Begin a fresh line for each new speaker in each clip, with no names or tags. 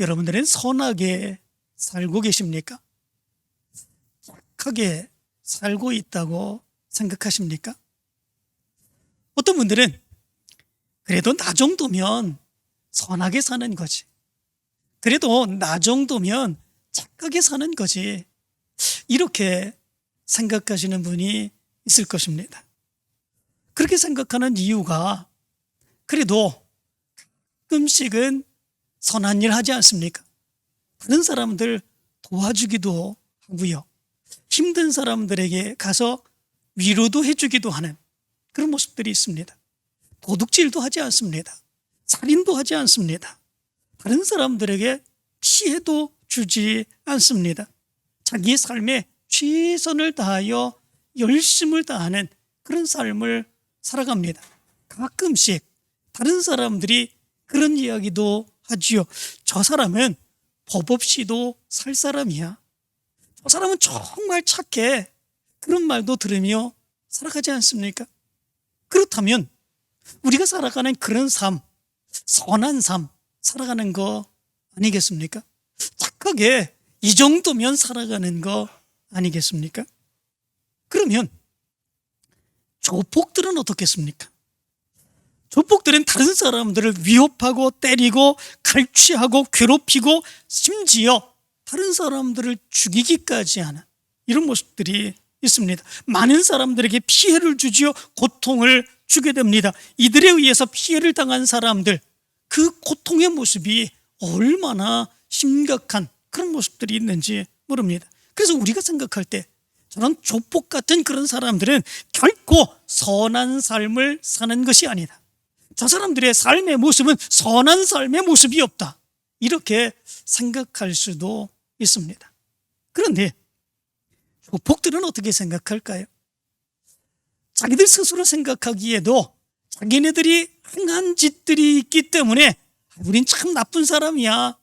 여러분들은 선하게 살고 계십니까? 착하게 살고 있다고 생각하십니까? 어떤 분들은 그래도 나 정도면 선하게 사는 거지, 그래도 나 정도면 착하게 사는 거지, 이렇게 생각하시는 분이 있을 것입니다. 그렇게 생각하는 이유가 그래도 가끔씩은 선한 일 하지 않습니까? 다른 사람들 도와주기도 하고요, 힘든 사람들에게 가서 위로도 해주기도 하는 그런 모습들이 있습니다. 도둑질도 하지 않습니다. 살인도 하지 않습니다. 다른 사람들에게 피해도 주지 않습니다. 자기의 삶에 최선을 다하여 열심을 다하는 그런 삶을 살아갑니다. 가끔씩 다른 사람들이 그런 이야기도 하지요. 저 사람은 법 없이도 살 사람이야, 저 사람은 정말 착해, 그런 말도 들으며 살아가지 않습니까? 그렇다면 우리가 살아가는 그런 삶, 선한 삶 살아가는 거 아니겠습니까? 착하게 이 정도면 살아가는 거 아니겠습니까? 그러면 조폭들은 어떻겠습니까? 조폭들은 다른 사람들을 위협하고 때리고 갈취하고 괴롭히고 심지어 다른 사람들을 죽이기까지 하는 이런 모습들이 있습니다. 많은 사람들에게 피해를 주지요, 고통을 주게 됩니다. 이들에 의해서 피해를 당한 사람들, 그 고통의 모습이 얼마나 심각한 그런 모습들이 있는지 모릅니다. 그래서 우리가 생각할 때 저는 조폭 같은 그런 사람들은 결코 선한 삶을 사는 것이 아니다, 저 사람들의 삶의 모습은 선한 삶의 모습이 없다, 이렇게 생각할 수도 있습니다. 그런데 조폭들은 어떻게 생각할까요? 자기들 스스로 생각하기에도 자기네들이 행한 짓들이 있기 때문에 우린 참 나쁜 사람이야,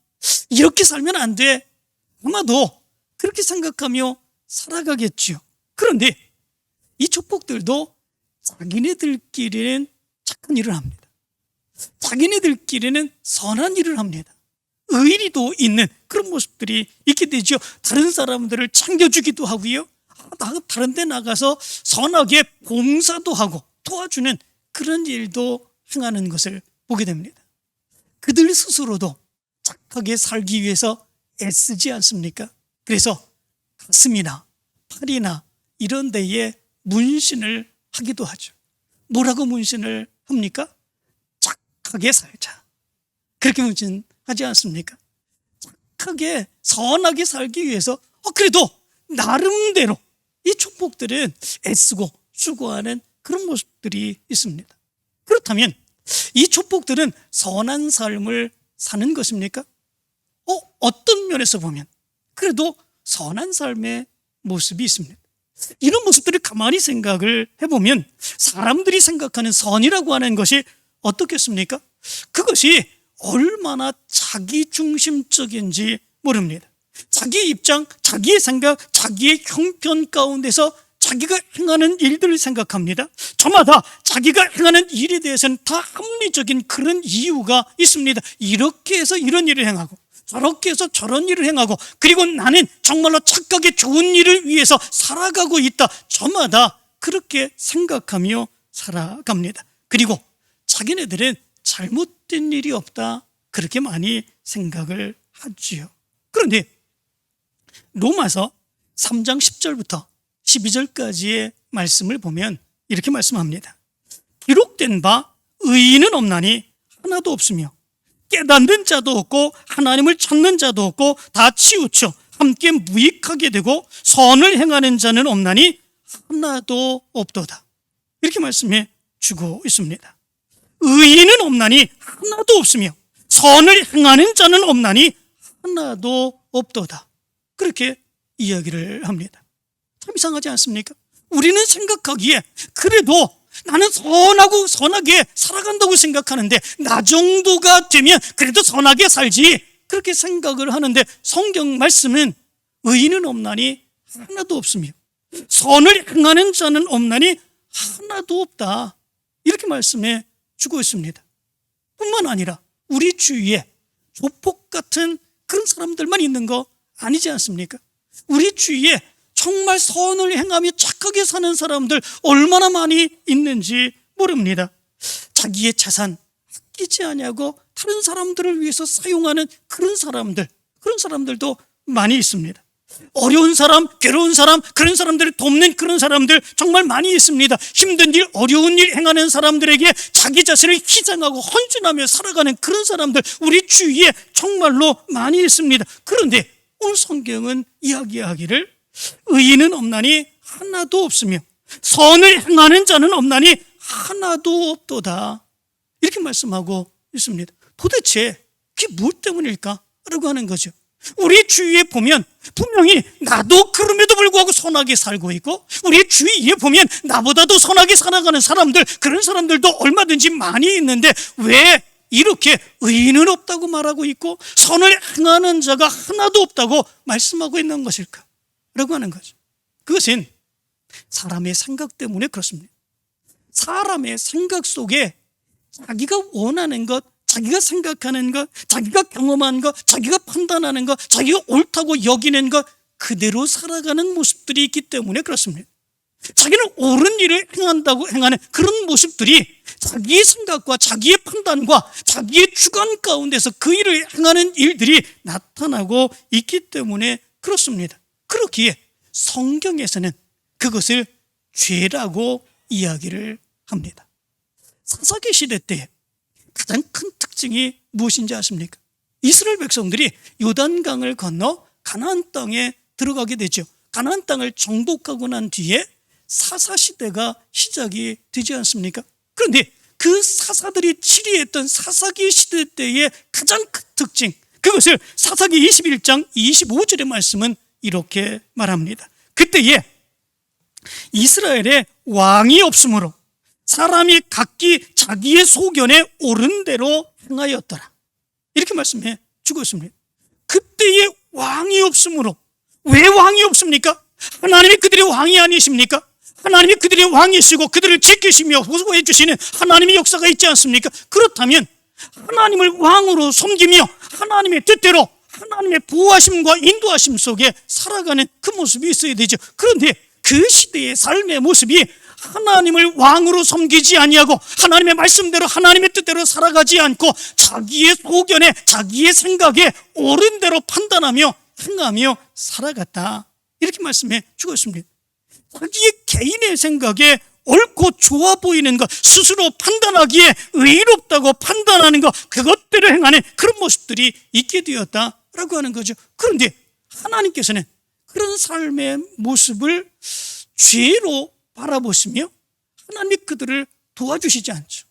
이렇게 살면 안 돼, 아마도 그렇게 생각하며 살아가겠죠. 그런데 이 조폭들도 자기네들끼리는 착한 일을 합니다. 자기네들끼리는 선한 일을 합니다. 의리도 있는 그런 모습들이 있게 되죠. 다른 사람들을 챙겨주기도 하고요, 다른 데 나가서 선하게 봉사도 하고 도와주는 그런 일도 행하는 것을 보게 됩니다. 그들 스스로도 착하게 살기 위해서 애쓰지 않습니까? 그래서 가슴이나 팔이나 이런 데에 문신을 하기도 하죠. 뭐라고 문신을 합니까? 착하게 살자, 그렇게 문신하지 않습니까? 착하게 선하게 살기 위해서 그래도 나름대로 이 조폭들은 애쓰고 수고하는 그런 모습들이 있습니다. 그렇다면 이 조폭들은 선한 삶을 사는 것입니까? 어떤 면에서 보면 그래도 선한 삶의 모습이 있습니다. 이런 모습들을 가만히 생각을 해보면 사람들이 생각하는 선이라고 하는 것이 어떻겠습니까? 그것이 얼마나 자기중심적인지 모릅니다. 자기의 입장, 자기의 생각, 자기의 형편 가운데서 자기가 행하는 일들을 생각합니다. 저마다 자기가 행하는 일에 대해서는 다 합리적인 그런 이유가 있습니다. 이렇게 해서 이런 일을 행하고 저렇게 해서 저런 일을 행하고, 그리고 나는 정말로 착하게 좋은 일을 위해서 살아가고 있다, 저마다 그렇게 생각하며 살아갑니다. 그리고 자기네들은 잘못된 일이 없다, 그렇게 많이 생각을 하지요. 그런데 로마서 3장 10절부터 12절까지의 말씀을 보면 이렇게 말씀합니다. 기록된 바 의인은 없나니 하나도 없으며 깨닫는 자도 없고 하나님을 찾는 자도 없고 다 치우쳐 함께 무익하게 되고 선을 행하는 자는 없나니 하나도 없도다, 이렇게 말씀해 주고 있습니다. 의인은 없나니 하나도 없으며 선을 행하는 자는 없나니 하나도 없도다, 그렇게 이야기를 합니다. 참 이상하지 않습니까? 우리는 생각하기에 그래도 나는 선하고 선하게 살아간다고 생각하는데 나 정도가 되면 그래도 선하게 살지, 그렇게 생각을 하는데 성경 말씀은 의인은 없나니 하나도 없으며 선을 행하는 자는 없나니 하나도 없다, 이렇게 말씀해 주고 있습니다. 뿐만 아니라 우리 주위에 조폭 같은 그런 사람들만 있는 거 아니지 않습니까? 우리 주위에 정말 선을 행하며 착하게 사는 사람들 얼마나 많이 있는지 모릅니다. 자기의 자산 아끼지 아니하고 다른 사람들을 위해서 사용하는 그런 사람들도 많이 있습니다. 어려운 사람, 괴로운 사람, 그런 사람들을 돕는 그런 사람들 정말 많이 있습니다. 힘든 일, 어려운 일 행하는 사람들에게 자기 자신을 희생하고 헌신하며 살아가는 그런 사람들 우리 주위에 정말로 많이 있습니다. 그런데 오늘 성경은 이야기하기를 의인은 없나니 하나도 없으며 선을 행하는 자는 없나니 하나도 없도다, 이렇게 말씀하고 있습니다. 도대체 그게 무엇 때문일까? 라고 하는 거죠. 우리 주위에 보면 분명히 나도 그럼에도 불구하고 선하게 살고 있고, 우리 주위에 보면 나보다도 선하게 살아가는 사람들, 그런 사람들도 얼마든지 많이 있는데 왜 이렇게 의인은 없다고 말하고 있고 선을 행하는 자가 하나도 없다고 말씀하고 있는 것일까? 라고 하는 거죠. 그것은 사람의 생각 때문에 그렇습니다. 사람의 생각 속에 자기가 원하는 것, 자기가 생각하는 것, 자기가 경험한 것, 자기가 판단하는 것, 자기가 옳다고 여기는 것 그대로 살아가는 모습들이 있기 때문에 그렇습니다. 자기는 옳은 일을 행하는 그런 모습들이 자기의 생각과 자기의 판단과 자기의 주관 가운데서 그 일을 행하는 일들이 나타나고 있기 때문에 그렇습니다. 그렇기에 성경에서는 그것을 죄라고 이야기를 합니다. 사사기 시대 때 가장 큰 특징이 무엇인지 아십니까? 이스라엘 백성들이 요단강을 건너 가나안 땅에 들어가게 되죠. 가나안 땅을 정복하고 난 뒤에 사사시대가 시작이 되지 않습니까? 그런데 그 사사들이 치리했던 사사기 시대 때의 가장 큰 특징, 그것을 사사기 21장 25절의 말씀은 이렇게 말합니다. 그때에 이스라엘에 왕이 없으므로 사람이 각기 자기의 소견에 옳은 대로 행하였더라, 이렇게 말씀해 주고 있습니다. 그때에 왕이 없으므로. 왜 왕이 없습니까? 하나님이 그들의 왕이 아니십니까? 하나님이 그들의 왕이시고 그들을 지키시며 보호해 주시는 하나님의 역사가 있지 않습니까? 그렇다면 하나님을 왕으로 섬기며 하나님의 뜻대로 하나님의 보호하심과 인도하심 속에 살아가는 그 모습이 있어야 되죠. 그런데 그 시대의 삶의 모습이 하나님을 왕으로 섬기지 아니하고 하나님의 말씀대로 하나님의 뜻대로 살아가지 않고 자기의 소견에 자기의 생각에 옳은 대로 판단하며 행하며 살아갔다, 이렇게 말씀해 주고 있습니다. 자기의 개인의 생각에 옳고 좋아 보이는 것, 스스로 판단하기에 의롭다고 판단하는 것, 그것대로 행하는 그런 모습들이 있게 되었다라고 하는 거죠. 그런데 하나님께서는 그런 삶의 모습을 죄로 바라보시며 하나님이 그들을 도와주시지 않죠.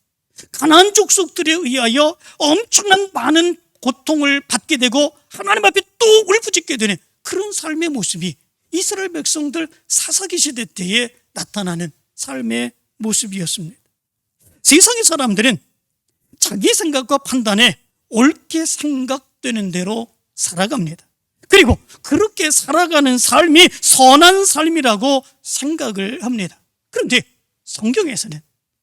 가나안 족속들에 의하여 엄청난 많은 고통을 받게 되고 하나님 앞에 또 울부짖게 되는 그런 삶의 모습이 이스라엘 백성들 사사기 시대 때에 나타나는 삶의 모습이었습니다. 세상의 사람들은 자기 생각과 판단에 옳게 생각되는 대로 살아갑니다. 그리고 그렇게 살아가는 삶이 선한 삶이라고 생각을 합니다. 그런데 성경에서는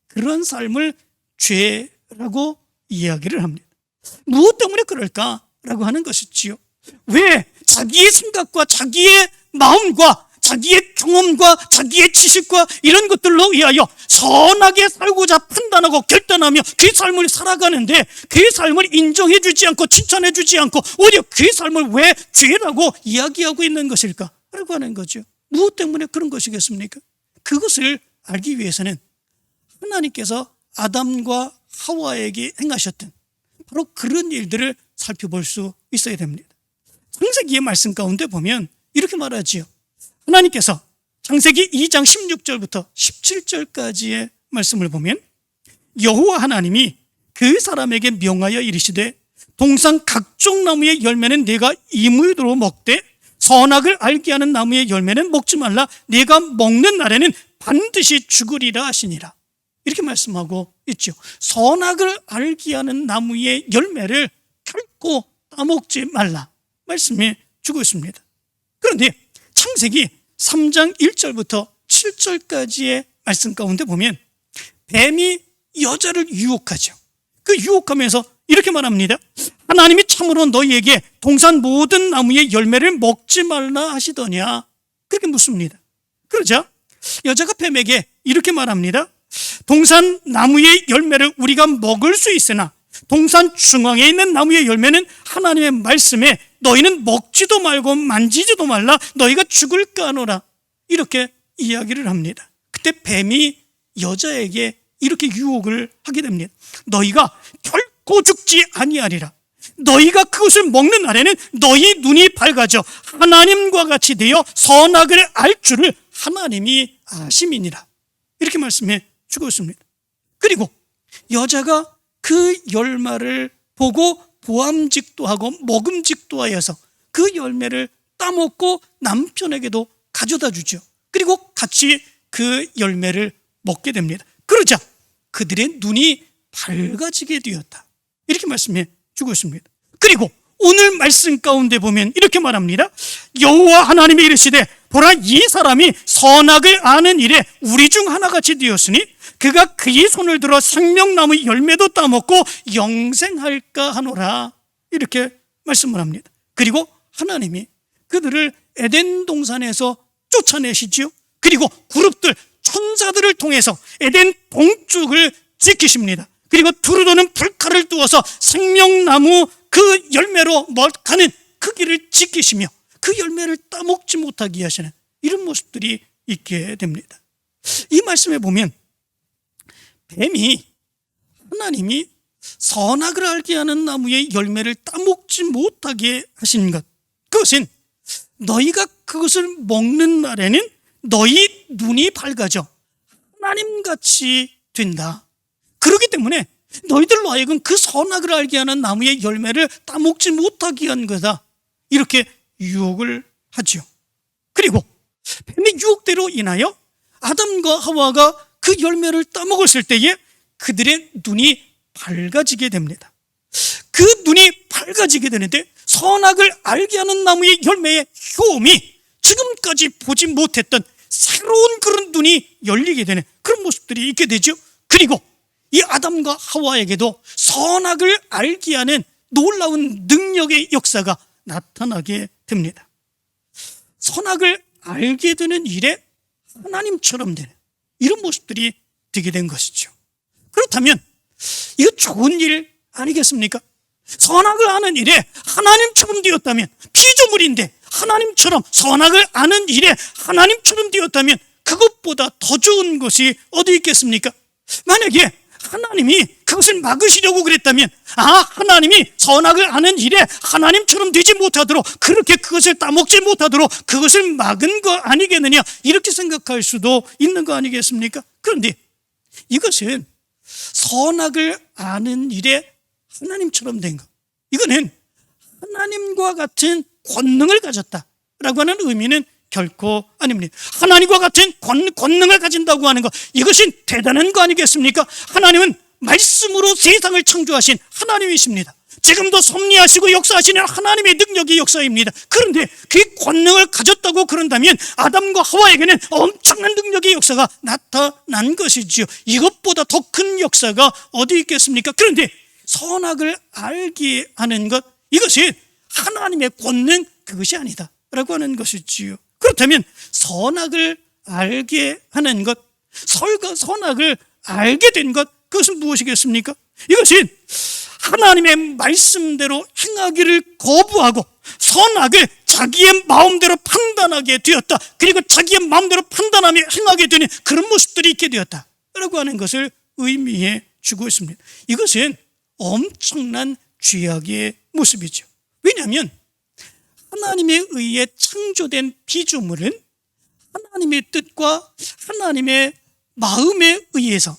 그런 삶을 죄라고 이야기를 합니다. 무엇 때문에 그럴까라고 하는 것이지요. 왜 자기의 생각과 자기의 마음과 자기의 경험과 자기의 지식과 이런 것들로 의하여 선하게 살고자 판단하고 결단하며 그 삶을 살아가는데 그 삶을 인정해 주지 않고 칭찬해 주지 않고 오히려 그 삶을 왜 죄라고 이야기하고 있는 것일까? 라고 하는 거죠. 무엇 때문에 그런 것이겠습니까? 그것을 알기 위해서는 하나님께서 아담과 하와에게 행하셨던 바로 그런 일들을 살펴볼 수 있어야 됩니다. 창세기의 말씀 가운데 보면 이렇게 말하지요. 하나님께서 창세기 2장 16절부터 17절까지의 말씀을 보면 여호와 하나님이 그 사람에게 명하여 이르시되 동산 각종 나무의 열매는 네가 임의로 먹되 선악을 알게 하는 나무의 열매는 먹지 말라. 네가 먹는 날에는 반드시 죽으리라 하시니라. 이렇게 말씀하고 있죠. 선악을 알게 하는 나무의 열매를 결코 따먹지 말라 말씀해 주고 있습니다. 그런데 창세기 3장 1절부터 7절까지의 말씀 가운데 보면 뱀이 여자를 유혹하죠. 그 유혹하면서 이렇게 말합니다. 하나님이 참으로 너희에게 동산 모든 나무의 열매를 먹지 말라 하시더냐? 그렇게 묻습니다. 그러자 여자가 뱀에게 이렇게 말합니다. 동산 나무의 열매를 우리가 먹을 수 있으나 동산 중앙에 있는 나무의 열매는 하나님의 말씀에 너희는 먹지도 말고 만지지도 말라, 너희가 죽을까 하노라. 이렇게 이야기를 합니다. 그때 뱀이 여자에게 이렇게 유혹을 하게 됩니다. 너희가 결코 죽지 아니하리라. 너희가 그것을 먹는 날에는 너희 눈이 밝아져 하나님과 같이 되어 선악을 알 줄을 하나님이 아심이니라. 이렇게 말씀해 주고 있습니다. 그리고 여자가 그 열매를 보고 보암직도 하고 먹음직도 하여서 그 열매를 따먹고 남편에게도 가져다 주죠. 그리고 같이 그 열매를 먹게 됩니다. 그러자 그들의 눈이 밝아지게 되었다. 이렇게 말씀해 주고 있습니다. 그리고 오늘 말씀 가운데 보면 이렇게 말합니다. 여호와 하나님이 이르시되 보라, 이 사람이 선악을 아는 일에 우리 중 하나같이 되었으니 그가 그의 손을 들어 생명나무 열매도 따먹고 영생할까 하노라. 이렇게 말씀을 합니다. 그리고 하나님이 그들을 에덴 동산에서 쫓아내시지요. 그리고 그룹들 천사들을 통해서 에덴 동쪽을 지키십니다. 그리고 두루도는 불칼을 두어서 생명나무 그 열매로 가는 그 길을 지키시며 그 열매를 따먹지 못하게 하시는 이런 모습들이 있게 됩니다. 이 말씀에 보면 뱀이 하나님이 선악을 알게 하는 나무의 열매를 따먹지 못하게 하신 것, 그것은 너희가 그것을 먹는 날에는 너희 눈이 밝아져 하나님같이 된다. 그렇기 때문에 너희들로 하여금 그 선악을 알게 하는 나무의 열매를 따먹지 못하게 한 거다. 이렇게 유혹을 하죠. 그리고 뱀의 유혹대로 인하여 아담과 하와가 그 열매를 따먹었을 때에 그들의 눈이 밝아지게 됩니다. 그 눈이 밝아지게 되는데 선악을 알게 하는 나무의 열매의 효험이 지금까지 보지 못했던 새로운 그런 눈이 열리게 되는 그런 모습들이 있게 되죠. 그리고 이 아담과 하와에게도 선악을 알게 하는 놀라운 능력의 역사가 나타나게 됩니다. 선악을 알게 되는 일에 하나님처럼 되는 이런 모습들이 되게 된 것이죠. 그렇다면 이거 좋은 일 아니겠습니까? 선악을 아는 일에 하나님처럼 되었다면, 피조물인데 하나님처럼 선악을 아는 일에 하나님처럼 되었다면 그것보다 더 좋은 것이 어디 있겠습니까? 만약에 하나님이 그것을 막으시려고 그랬다면, 하나님이 선악을 아는 일에 하나님처럼 되지 못하도록, 그렇게 그것을 따먹지 못하도록 그것을 막은 거 아니겠느냐, 이렇게 생각할 수도 있는 거 아니겠습니까? 그런데 이것은 선악을 아는 일에 하나님처럼 된 것, 이거는 하나님과 같은 권능을 가졌다라고 하는 의미는 결코 아닙니다. 하나님과 같은 권능을 가진다고 하는 것, 이것은 대단한 거 아니겠습니까? 하나님은 말씀으로 세상을 창조하신 하나님이십니다. 지금도 섭리하시고 역사하시는 하나님의 능력이 역사입니다. 그런데 그 권능을 가졌다고 그런다면 아담과 하와에게는 엄청난 능력의 역사가 나타난 것이지요. 이것보다 더 큰 역사가 어디 있겠습니까? 그런데 선악을 알게 하는 것, 이것이 하나님의 권능, 그것이 아니다 라고 하는 것이지요. 그렇다면 선악을 알게 하는 것, 선악을 알게 된 것, 그것은 무엇이겠습니까? 이것은 하나님의 말씀대로 행하기를 거부하고 선악을 자기의 마음대로 판단하게 되었다. 그리고 자기의 마음대로 판단하며 행하게 되는 그런 모습들이 있게 되었다 라고 하는 것을 의미해 주고 있습니다. 이것은 엄청난 죄악의 모습이죠. 왜냐하면 하나님에 의해 창조된 피조물은 하나님의 뜻과 하나님의 마음에 의해서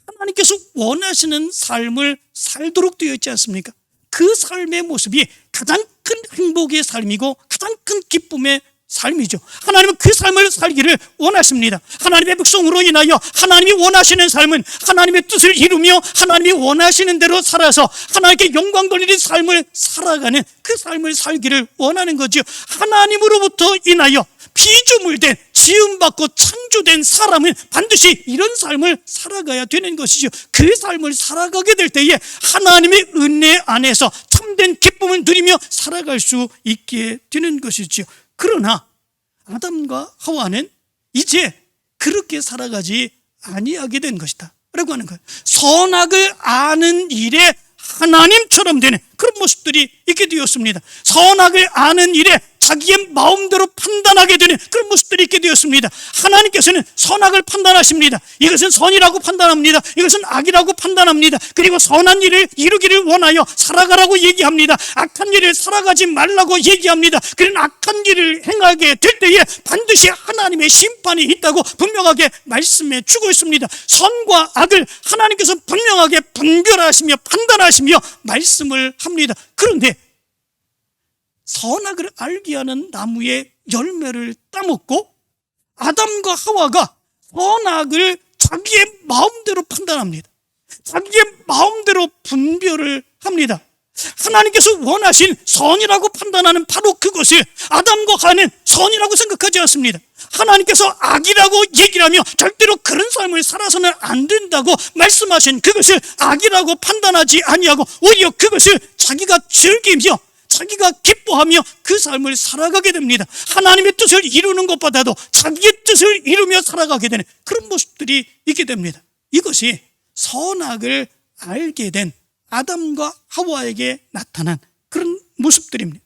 하나님께서 원하시는 삶을 살도록 되어 있지 않습니까? 그 삶의 모습이 가장 큰 행복의 삶이고 가장 큰 기쁨의 삶이죠. 하나님은 그 삶을 살기를 원하십니다. 하나님의 백성으로 인하여 하나님이 원하시는 삶은 하나님의 뜻을 이루며 하나님이 원하시는 대로 살아서 하나님께 영광 돌리는 삶을 살아가는 그 삶을 살기를 원하는 거죠. 하나님으로부터 인하여 피조물된 지음받고 창조된 사람은 반드시 이런 삶을 살아가야 되는 것이죠. 그 삶을 살아가게 될 때에 하나님의 은혜 안에서 참된 기쁨을 누리며 살아갈 수 있게 되는 것이죠. 그러나 아담과 하와는 이제 그렇게 살아가지 아니하게 된 것이다 라고 하는 거예요. 선악을 아는 일에 하나님처럼 되는 그런 모습들이 있게 되었습니다. 선악을 아는 일에 자기의 마음대로 판단하게 되는 그런 모습들이 있게 되었습니다. 하나님께서는 선악을 판단하십니다. 이것은 선이라고 판단합니다. 이것은 악이라고 판단합니다. 그리고 선한 일을 이루기를 원하여 살아가라고 얘기합니다. 악한 일을 살아가지 말라고 얘기합니다. 그런 악한 일을 행하게 될 때에 반드시 하나님의 심판이 있다고 분명하게 말씀해 주고 있습니다. 선과 악을 하나님께서 분명하게 분별하시며 판단하시며 말씀을 합니다. 그런데 선악을 알게 하는 나무의 열매를 따먹고 아담과 하와가 선악을 자기의 마음대로 판단합니다. 자기의 마음대로 분별을 합니다. 하나님께서 원하신 선이라고 판단하는 바로 그것을 아담과 하와는 선이라고 생각하지 않습니다. 하나님께서 악이라고 얘기를 하며 절대로 그런 삶을 살아서는 안 된다고 말씀하신 그것을 악이라고 판단하지 아니하고 오히려 그것을 자기가 즐기며 자기가 기뻐하며 그 삶을 살아가게 됩니다. 하나님의 뜻을 이루는 것보다도 자기의 뜻을 이루며 살아가게 되는 그런 모습들이 있게 됩니다. 이것이 선악을 알게 된 아담과 하와에게 나타난 그런 모습들입니다.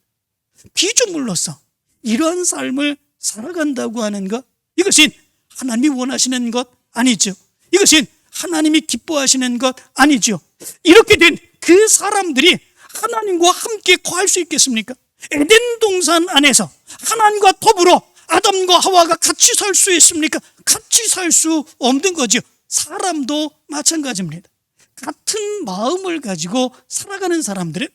피조물로서 이러한 삶을 살아간다고 하는 것, 이것이 하나님이 원하시는 것 아니죠. 이것이 하나님이 기뻐하시는 것 아니죠. 이렇게 된 그 사람들이 하나님과 함께 거할 수 있겠습니까? 에덴 동산 안에서 하나님과 더불어 아담과 하와가 같이 살 수 있습니까? 같이 살 수 없는 거죠. 사람도 마찬가지입니다. 같은 마음을 가지고 살아가는 사람들은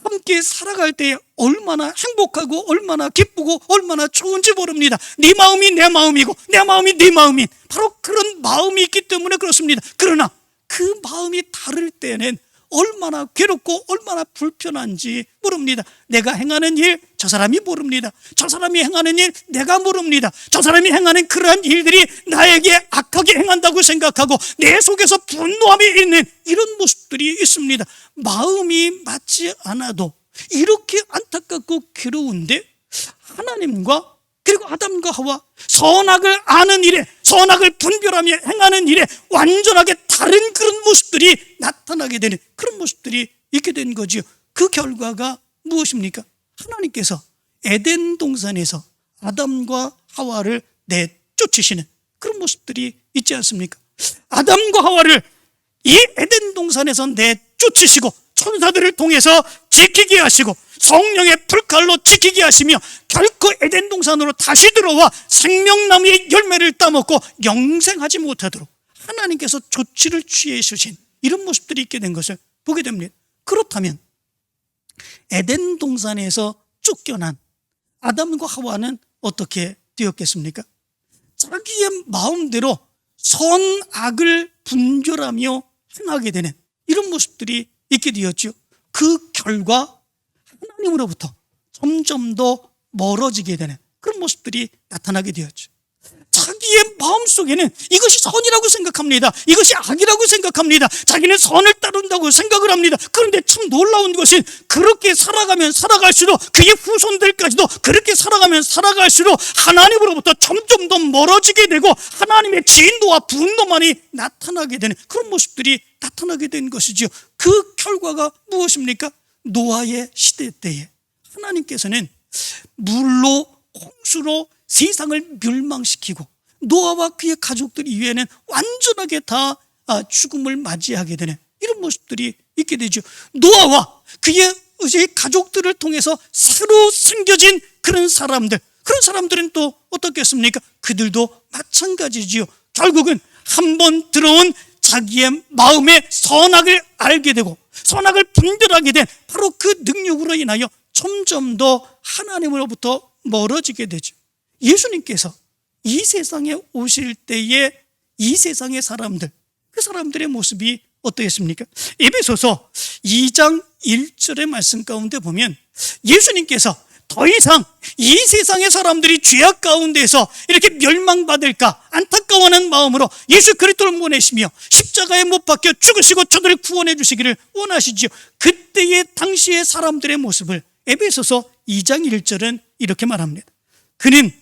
함께 살아갈 때 얼마나 행복하고 얼마나 기쁘고 얼마나 좋은지 모릅니다. 네 마음이 내 마음이고 내 마음이 네 마음인 바로 그런 마음이 있기 때문에 그렇습니다. 그러나 그 마음이 다를 때는 얼마나 괴롭고 얼마나 불편한지 모릅니다. 내가 행하는 일 저 사람이 모릅니다. 저 사람이 행하는 일 내가 모릅니다. 저 사람이 행하는 그러한 일들이 나에게 악하게 행한다고 생각하고 내 속에서 분노함이 있는 이런 모습들이 있습니다. 마음이 맞지 않아도 이렇게 안타깝고 괴로운데 하나님과 그리고 아담과 하와 선악을 아는 일에 선악을 분별하며 행하는 일에 완전하게 다른 그런 모습들이 나타나게 되는 그런 모습들이 있게 된 거죠. 그 결과가 무엇입니까? 하나님께서 에덴 동산에서 아담과 하와를 내쫓으시는 그런 모습들이 있지 않습니까? 아담과 하와를 이 에덴 동산에서 내쫓으시고 천사들을 통해서 지키게 하시고 성령의 불칼로 지키게 하시며 결코 에덴 동산으로 다시 들어와 생명나무의 열매를 따먹고 영생하지 못하도록 하나님께서 조치를 취해 주신 이런 모습들이 있게 된 것을 보게 됩니다. 그렇다면 에덴 동산에서 쫓겨난 아담과 하와는 어떻게 되었겠습니까? 자기의 마음대로 선악을 분별하며 행하게 되는 이런 모습들이 있게 되었죠. 그 결과 하나님으로부터 점점 더 멀어지게 되는 그런 모습들이 나타나게 되었죠. 자기의 마음속에는 이것이 선이라고 생각합니다. 이것이 악이라고 생각합니다. 자기는 선을 따른다고 생각을 합니다. 그런데 참 놀라운 것은 그렇게 살아가면 살아갈수록 그의 후손들까지도 그렇게 살아가면 살아갈수록 하나님으로부터 점점 더 멀어지게 되고 하나님의 진노와 분노만이 나타나게 되는 그런 모습들이 나타나게 된 것이죠. 그 결과가 무엇입니까? 노아의 시대 때에 하나님께서는 물로 홍수로 세상을 멸망시키고 노아와 그의 가족들 이외에는 완전하게 다 죽음을 맞이하게 되는 이런 모습들이 있게 되죠. 노아와 그의 가족들을 통해서 새로 생겨진 그런 사람들은 또 어떻겠습니까? 그들도 마찬가지지요. 결국은 한번 들어온 자기의 마음의 선악을 알게 되고 선악을 분별하게 된 바로 그 능력으로 인하여 점점 더 하나님으로부터 멀어지게 되죠. 예수님께서 이 세상에 오실 때에 이 세상의 사람들, 그 사람들의 모습이 어떠했습니까? 에베소서 2장 1절의 말씀 가운데 보면 예수님께서 더 이상 이 세상의 사람들이 죄악 가운데서 이렇게 멸망받을까 안타까워하는 마음으로 예수 그리스도를 보내시며 십자가에 못 박혀 죽으시고 저들을 구원해 주시기를 원하시지요. 그때의 당시의 사람들의 모습을 에베소서 2장 1절은 이렇게 말합니다. 그는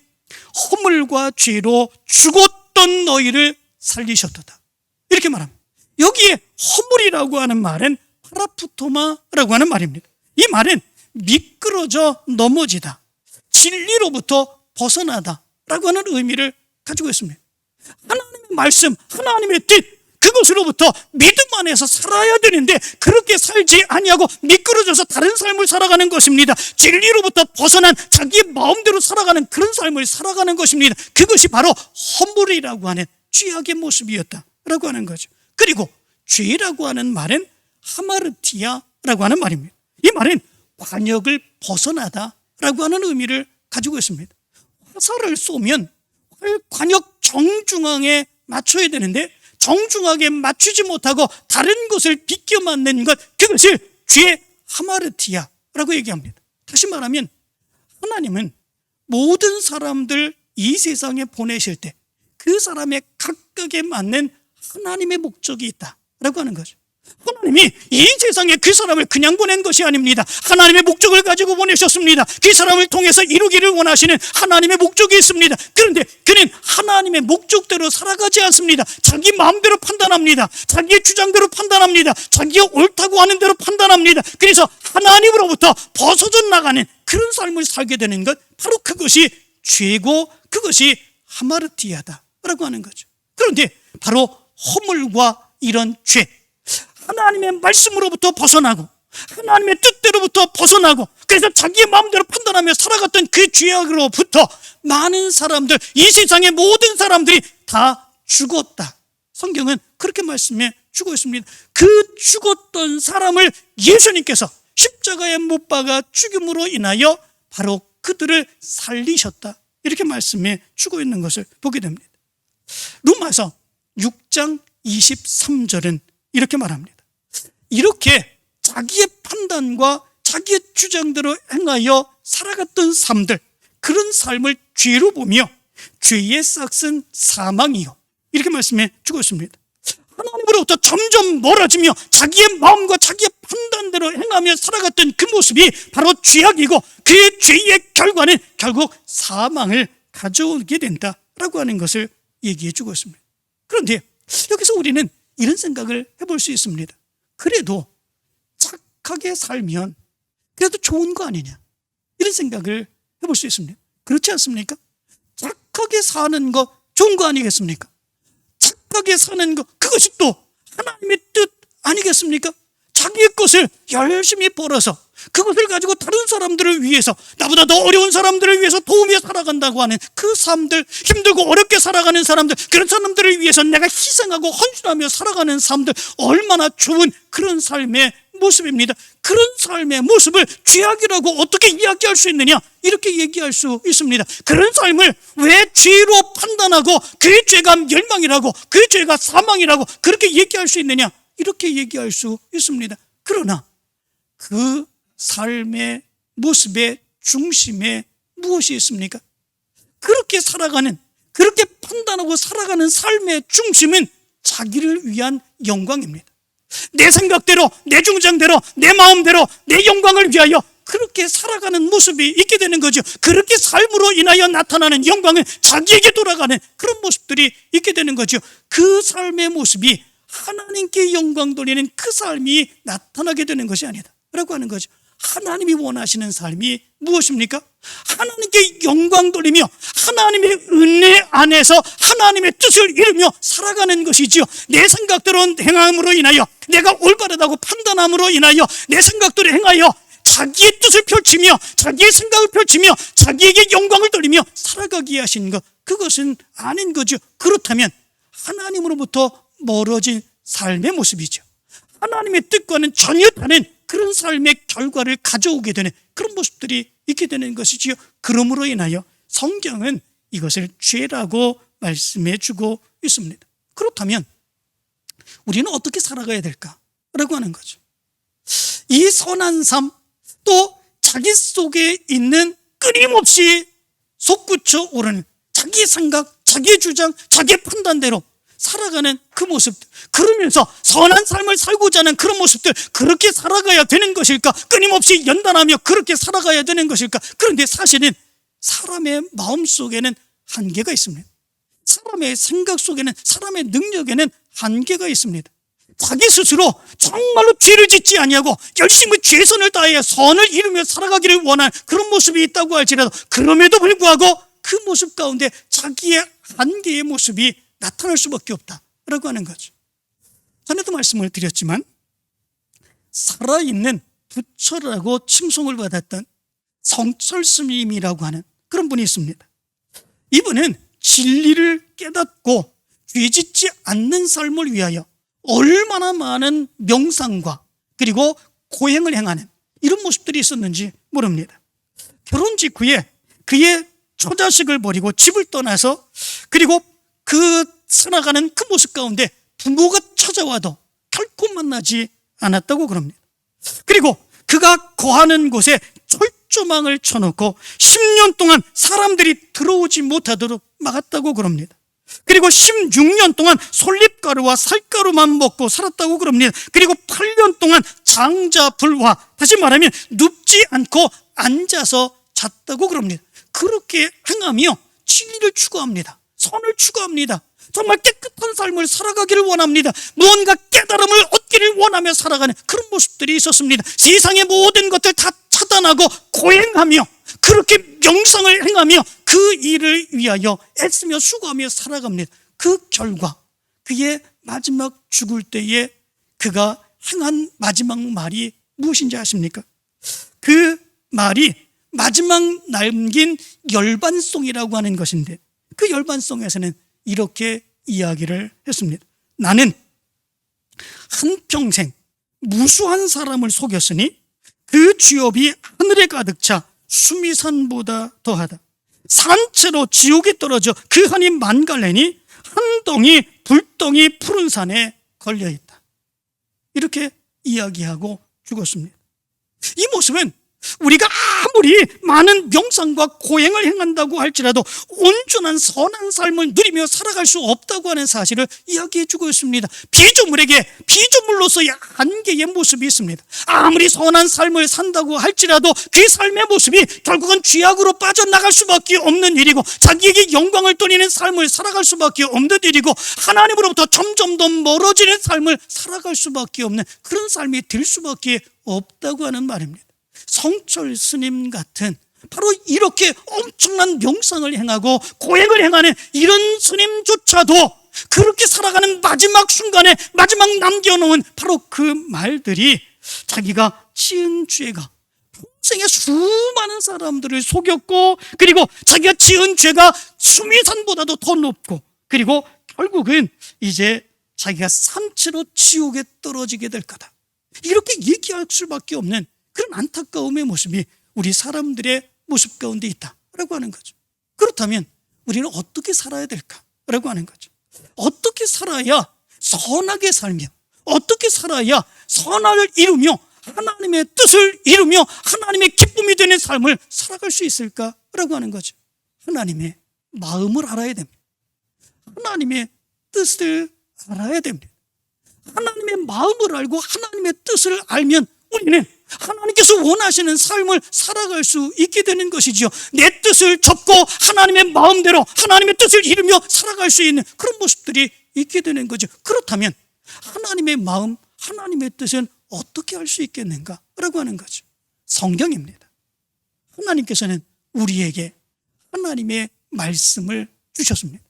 허물과 죄로 죽었던 너희를 살리셨도다. 이렇게 말합니다. 여기에 허물이라고 하는 말은 파라푸토마라고 하는 말입니다. 이 말은 미끄러져 넘어지다, 진리로부터 벗어나다 라고 하는 의미를 가지고 있습니다. 하나님의 말씀, 하나님의 뜻, 그것으로부터 믿음 안에서 살아야 되는데 그렇게 살지 아니하고 미끄러져서 다른 삶을 살아가는 것입니다. 진리로부터 벗어난 자기의 마음대로 살아가는 그런 삶을 살아가는 것입니다. 그것이 바로 허물이라고 하는 죄악의 모습이었다라고 하는 거죠. 그리고 죄라고 하는 말은 하마르티아라고 하는 말입니다. 이 말은 관역을 벗어나다라고 하는 의미를 가지고 있습니다. 화살을 쏘면 관역 정중앙에 맞춰야 되는데 정중하게 맞추지 못하고 다른 곳을 비껴 맞는 것, 그것을 죄 하마르티아라고 얘기합니다. 다시 말하면 하나님은 모든 사람들 이 세상에 보내실 때 그 사람의 각각에 맞는 하나님의 목적이 있다라고 하는 거죠. 하나님이 이 세상에 그 사람을 그냥 보낸 것이 아닙니다. 하나님의 목적을 가지고 보내셨습니다. 그 사람을 통해서 이루기를 원하시는 하나님의 목적이 있습니다. 그런데 그는 하나님의 목적대로 살아가지 않습니다. 자기 마음대로 판단합니다. 자기의 주장대로 판단합니다. 자기가 옳다고 하는 대로 판단합니다. 그래서 하나님으로부터 벗어져 나가는 그런 삶을 살게 되는 것, 바로 그것이 죄고 그것이 하마르티아다라고 하는 거죠. 그런데 바로 허물과 이런 죄, 하나님의 말씀으로부터 벗어나고 하나님의 뜻대로부터 벗어나고 그래서 자기의 마음대로 판단하며 살아갔던 그 죄악으로부터 많은 사람들, 이 세상의 모든 사람들이 다 죽었다. 성경은 그렇게 말씀해 주고 있습니다. 그 죽었던 사람을 예수님께서 십자가에 못 박아 죽임으로 인하여 바로 그들을 살리셨다. 이렇게 말씀해 주고 있는 것을 보게 됩니다. 로마서 6장 23절은 이렇게 말합니다. 이렇게 자기의 판단과 자기의 주장대로 행하여 살아갔던 삶들, 그런 삶을 죄로 보며 죄의 싹은 사망이요, 이렇게 말씀해 주고 있습니다. 하나님으로부터 점점 멀어지며 자기의 마음과 자기의 판단대로 행하며 살아갔던 그 모습이 바로 죄악이고 그 죄의 결과는 결국 사망을 가져오게 된다라고 하는 것을 얘기해 주고 있습니다. 그런데 여기서 우리는 이런 생각을 해볼 수 있습니다. 그래도 착하게 살면 그래도 좋은 거 아니냐, 이런 생각을 해볼 수 있습니다. 그렇지 않습니까? 착하게 사는 거 좋은 거 아니겠습니까? 착하게 사는 거, 그것이 또 하나님의 뜻 아니겠습니까? 자기의 것을 열심히 벌어서 그것을 가지고 다른 사람들을 위해서, 나보다 더 어려운 사람들을 위해서 도우며 살아간다고 하는 그 사람들, 힘들고 어렵게 살아가는 사람들, 그런 사람들을 위해서 내가 희생하고 헌신하며 살아가는 사람들, 얼마나 좋은 그런 삶의 모습입니다. 그런 삶의 모습을 죄악이라고 어떻게 이야기할 수 있느냐, 이렇게 얘기할 수 있습니다. 그런 삶을 왜 죄로 판단하고 그 죄가 멸망이라고, 그 죄가 사망이라고 그렇게 얘기할 수 있느냐, 이렇게 얘기할 수 있습니다. 그러나 그 삶의 모습의 중심에 무엇이 있습니까? 그렇게 살아가는, 그렇게 판단하고 살아가는 삶의 중심은 자기를 위한 영광입니다. 내 생각대로, 내 주장대로, 내 마음대로, 내 영광을 위하여 그렇게 살아가는 모습이 있게 되는 거죠. 그렇게 삶으로 인하여 나타나는 영광은 자기에게 돌아가는 그런 모습들이 있게 되는 거죠. 그 삶의 모습이 하나님께 영광 돌리는 그 삶이 나타나게 되는 것이 아니다 라고 하는 거죠. 하나님이 원하시는 삶이 무엇입니까? 하나님께 영광 돌리며 하나님의 은혜 안에서 하나님의 뜻을 이루며 살아가는 것이지요. 내 생각대로 행함으로 인하여, 내가 올바르다고 판단함으로 인하여 내 생각대로 행하여 자기의 뜻을 펼치며 자기의 생각을 펼치며 자기에게 영광을 돌리며 살아가게 하신 것, 그것은 아닌 거죠. 그렇다면 하나님으로부터 멀어진 삶의 모습이죠. 하나님의 뜻과는 전혀 다른 그런 삶의 결과를 가져오게 되는 그런 모습들이 있게 되는 것이지요. 그러므로 인하여 성경은 이것을 죄라고 말씀해 주고 있습니다. 그렇다면 우리는 어떻게 살아가야 될까라고 하는 거죠. 이 선한 삶, 또 자기 속에 있는 끊임없이 솟구쳐 오르는 자기 생각, 자기 주장, 자기 판단대로 살아가는 그 모습, 그러면서 선한 삶을 살고자 하는 그런 모습들, 그렇게 살아가야 되는 것일까? 끊임없이 연단하며 그렇게 살아가야 되는 것일까? 그런데 사실은 사람의 마음 속에는 한계가 있습니다. 사람의 생각 속에는, 사람의 능력에는 한계가 있습니다. 자기 스스로 정말로 죄를 짓지 아니하고 열심히 최선을 다해 선을 이루며 살아가기를 원하는 그런 모습이 있다고 할지라도, 그럼에도 불구하고 그 모습 가운데 자기의 한계의 모습이 나타날 수밖에 없다라고 하는 거죠. 전에도 말씀을 드렸지만 살아있는 부처라고 칭송을 받았던 성철 스님이라고 하는 그런 분이 있습니다. 이분은 진리를 깨닫고 죄짓지 않는 삶을 위하여 얼마나 많은 명상과 그리고 고행을 행하는 이런 모습들이 있었는지 모릅니다. 결혼 직후에 그의 처자식을 버리고 집을 떠나서, 그리고 그 살아가는 그 모습 가운데 부모가 찾아와도 결코 만나지 않았다고 그럽니다. 그리고 그가 거하는 곳에 철조망을 쳐놓고 10년 동안 사람들이 들어오지 못하도록 막았다고 그럽니다. 그리고 16년 동안 솔잎가루와 살가루만 먹고 살았다고 그럽니다. 그리고 8년 동안 장자불화, 다시 말하면 눕지 않고 앉아서 잤다고 그럽니다. 그렇게 행하며 진리를 추구합니다. 선을 추구합니다. 정말 깨끗한 삶을 살아가기를 원합니다. 무언가 깨달음을 얻기를 원하며 살아가는 그런 모습들이 있었습니다. 세상의 모든 것들 다 차단하고 고행하며 그렇게 명상을 행하며 그 일을 위하여 애쓰며 수고하며 살아갑니다. 그 결과 그의 마지막 죽을 때에 그가 행한 마지막 말이 무엇인지 아십니까? 그 말이 마지막 남긴 열반송이라고 하는 것인데, 그 열반송에서는 이렇게 이야기를 했습니다. 나는 한평생 무수한 사람을 속였으니 그 죄업이 하늘에 가득 차 수미산보다 더하다. 산채로 지옥에 떨어져 그 한이 만갈래니 한 덩이 불덩이 푸른 산에 걸려있다. 이렇게 이야기하고 죽었습니다. 이 모습은 우리가 아무리 많은 명상과 고행을 행한다고 할지라도 온전한 선한 삶을 누리며 살아갈 수 없다고 하는 사실을 이야기해 주고 있습니다. 피조물에게 피조물로서의 한계의 모습이 있습니다. 아무리 선한 삶을 산다고 할지라도 그 삶의 모습이 결국은 죄악으로 빠져나갈 수밖에 없는 일이고, 자기에게 영광을 돌리는 삶을 살아갈 수밖에 없는 일이고, 하나님으로부터 점점 더 멀어지는 삶을 살아갈 수밖에 없는 그런 삶이 될 수밖에 없다고 하는 말입니다. 성철 스님 같은 바로 이렇게 엄청난 명상을 행하고 고행을 행하는 이런 스님조차도 그렇게 살아가는 마지막 순간에 마지막 남겨놓은 바로 그 말들이, 자기가 지은 죄가 평생에 수많은 사람들을 속였고, 그리고 자기가 지은 죄가 수미산보다도 더 높고, 그리고 결국은 이제 자기가 산채로 지옥에 떨어지게 될 거다, 이렇게 얘기할 수밖에 없는 그런 안타까움의 모습이 우리 사람들의 모습 가운데 있다라고 하는 거죠. 그렇다면 우리는 어떻게 살아야 될까라고 하는 거죠. 어떻게 살아야 선하게 살며, 어떻게 살아야 선을 이루며 하나님의 뜻을 이루며 하나님의 기쁨이 되는 삶을 살아갈 수 있을까라고 하는 거죠. 하나님의 마음을 알아야 됩니다. 하나님의 뜻을 알아야 됩니다. 하나님의 마음을 알고 하나님의 뜻을 알면 우리는 하나님께서 원하시는 삶을 살아갈 수 있게 되는 것이지요. 내 뜻을 접고 하나님의 마음대로 하나님의 뜻을 이루며 살아갈 수 있는 그런 모습들이 있게 되는 거죠. 그렇다면 하나님의 마음, 하나님의 뜻은 어떻게 할 수 있겠는가라고 하는 거죠. 성경입니다. 하나님께서는 우리에게 하나님의 말씀을 주셨습니다.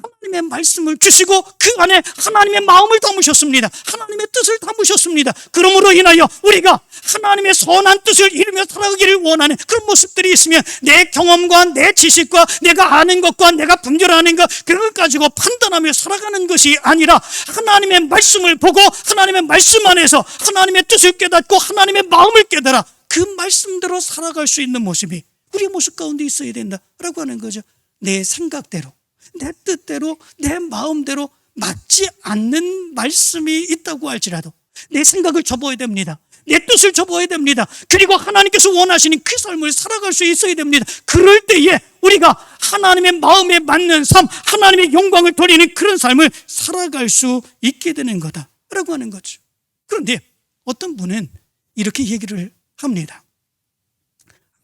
하나님의 말씀을 주시고 그 안에 하나님의 마음을 담으셨습니다. 하나님의 뜻을 담으셨습니다. 그러므로 인하여 우리가 하나님의 선한 뜻을 이루며 살아가기를 원하는 그런 모습들이 있으면 내 경험과 내 지식과 내가 아는 것과 내가 분별하는 것, 그걸 가지고 판단하며 살아가는 것이 아니라 하나님의 말씀을 보고 하나님의 말씀 안에서 하나님의 뜻을 깨닫고 하나님의 마음을 깨달아 그 말씀대로 살아갈 수 있는 모습이 우리의 모습 가운데 있어야 된다라고 하는 거죠. 내 생각대로, 내 뜻대로, 내 마음대로 맞지 않는 말씀이 있다고 할지라도 내 생각을 접어야 됩니다. 내 뜻을 접어야 됩니다. 그리고 하나님께서 원하시는 그 삶을 살아갈 수 있어야 됩니다. 그럴 때에 우리가 하나님의 마음에 맞는 삶, 하나님의 영광을 돌리는 그런 삶을 살아갈 수 있게 되는 거다라고 하는 거죠. 그런데 어떤 분은 이렇게 얘기를 합니다.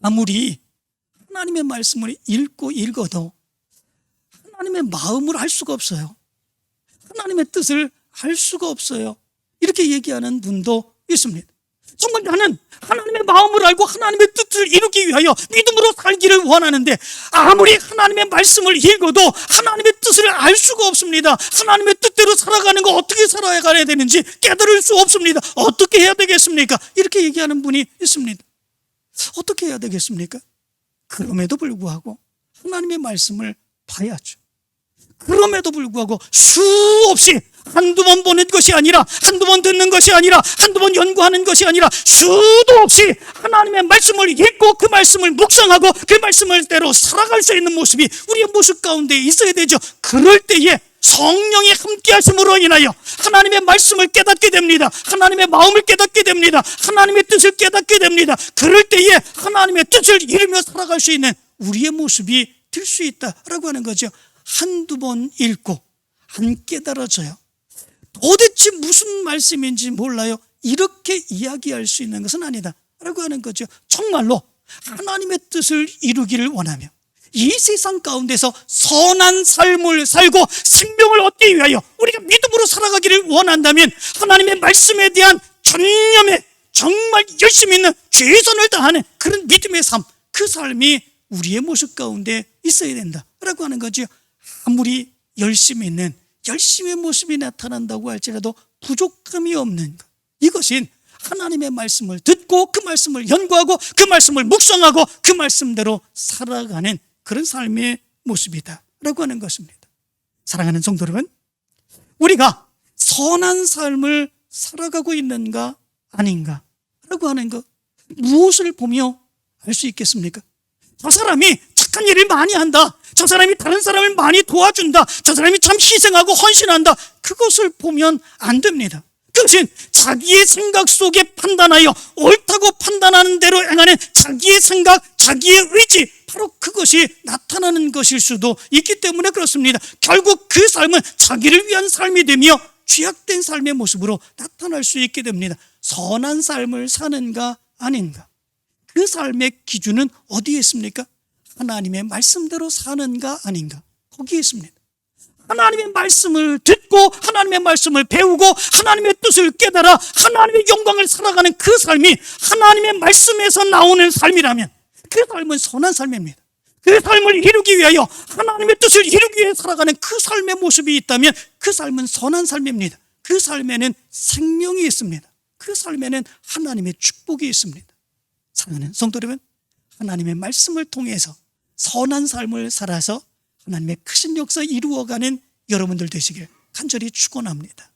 아무리 하나님의 말씀을 읽어도 하나님의 마음을 알 수가 없어요. 하나님의 뜻을 알 수가 없어요. 이렇게 얘기하는 분도 있습니다. 정말 나는 하나님의 마음을 알고 하나님의 뜻을 이루기 위하여 믿음으로 살기를 원하는데 아무리 하나님의 말씀을 읽어도 하나님의 뜻을 알 수가 없습니다. 하나님의 뜻대로 살아가는 거 어떻게 살아가야 되는지 깨달을 수 없습니다. 어떻게 해야 되겠습니까? 이렇게 얘기하는 분이 있습니다. 어떻게 해야 되겠습니까? 그럼에도 불구하고 하나님의 말씀을 봐야죠. 그럼에도 불구하고 수없이 한두 번 보는 것이 아니라 한두 번 듣는 것이 아니라 한두 번 연구하는 것이 아니라 수도 없이 하나님의 말씀을 읽고 그 말씀을 묵상하고 그 말씀을대로 살아갈 수 있는 모습이 우리의 모습 가운데 있어야 되죠. 그럴 때에 성령이 함께 하심으로 인하여 하나님의 말씀을 깨닫게 됩니다. 하나님의 마음을 깨닫게 됩니다. 하나님의 뜻을 깨닫게 됩니다. 그럴 때에 하나님의 뜻을 이루며 살아갈 수 있는 우리의 모습이 될 수 있다라고 하는 거죠. 한두 번 읽고 안 깨달아져요. 도대체 무슨 말씀인지 몰라요. 이렇게 이야기할 수 있는 것은 아니다 라고 하는 거죠. 정말로 하나님의 뜻을 이루기를 원하며 이 세상 가운데서 선한 삶을 살고 생명을 얻기 위하여 우리가 믿음으로 살아가기를 원한다면 하나님의 말씀에 대한 전념에 정말 열심히 있는 최선을 다하는 그런 믿음의 삶, 그 삶이 우리의 모습 가운데 있어야 된다라고 하는 거죠. 아무리 열심히 있는 열심의 모습이 나타난다고 할지라도 부족함이 없는 것, 이것이 하나님의 말씀을 듣고 그 말씀을 연구하고 그 말씀을 묵상하고 그 말씀대로 살아가는 그런 삶의 모습이다 라고 하는 것입니다. 사랑하는 성도 여러분, 우리가 선한 삶을 살아가고 있는가 아닌가 라고 하는 것, 무엇을 보며 알 수 있겠습니까? 저 사람이 착한 일을 많이 한다, 저 사람이 다른 사람을 많이 도와준다, 저 사람이 참 희생하고 헌신한다, 그것을 보면 안 됩니다. 그것은 자기의 생각 속에 판단하여 옳다고 판단하는 대로 행하는 자기의 생각, 자기의 의지, 바로 그것이 나타나는 것일 수도 있기 때문에 그렇습니다. 결국 그 삶은 자기를 위한 삶이 되며 죄악된 삶의 모습으로 나타날 수 있게 됩니다. 선한 삶을 사는가 아닌가, 그 삶의 기준은 어디에 있습니까? 하나님의 말씀대로 사는가 아닌가, 거기에 있습니다. 하나님의 말씀을 듣고 하나님의 말씀을 배우고 하나님의 뜻을 깨달아 하나님의 영광을 살아가는 그 삶이 하나님의 말씀에서 나오는 삶이라면 그 삶은 선한 삶입니다. 그 삶을 이루기 위하여 하나님의 뜻을 이루기 위해 살아가는 그 삶의 모습이 있다면 그 삶은 선한 삶입니다. 그 삶에는 생명이 있습니다. 그 삶에는 하나님의 축복이 있습니다. 사랑하는 성도 여러분, 하나님의 말씀을 통해서 선한 삶을 살아서 하나님의 크신 역사 이루어가는 여러분들 되시길 간절히 축원합니다.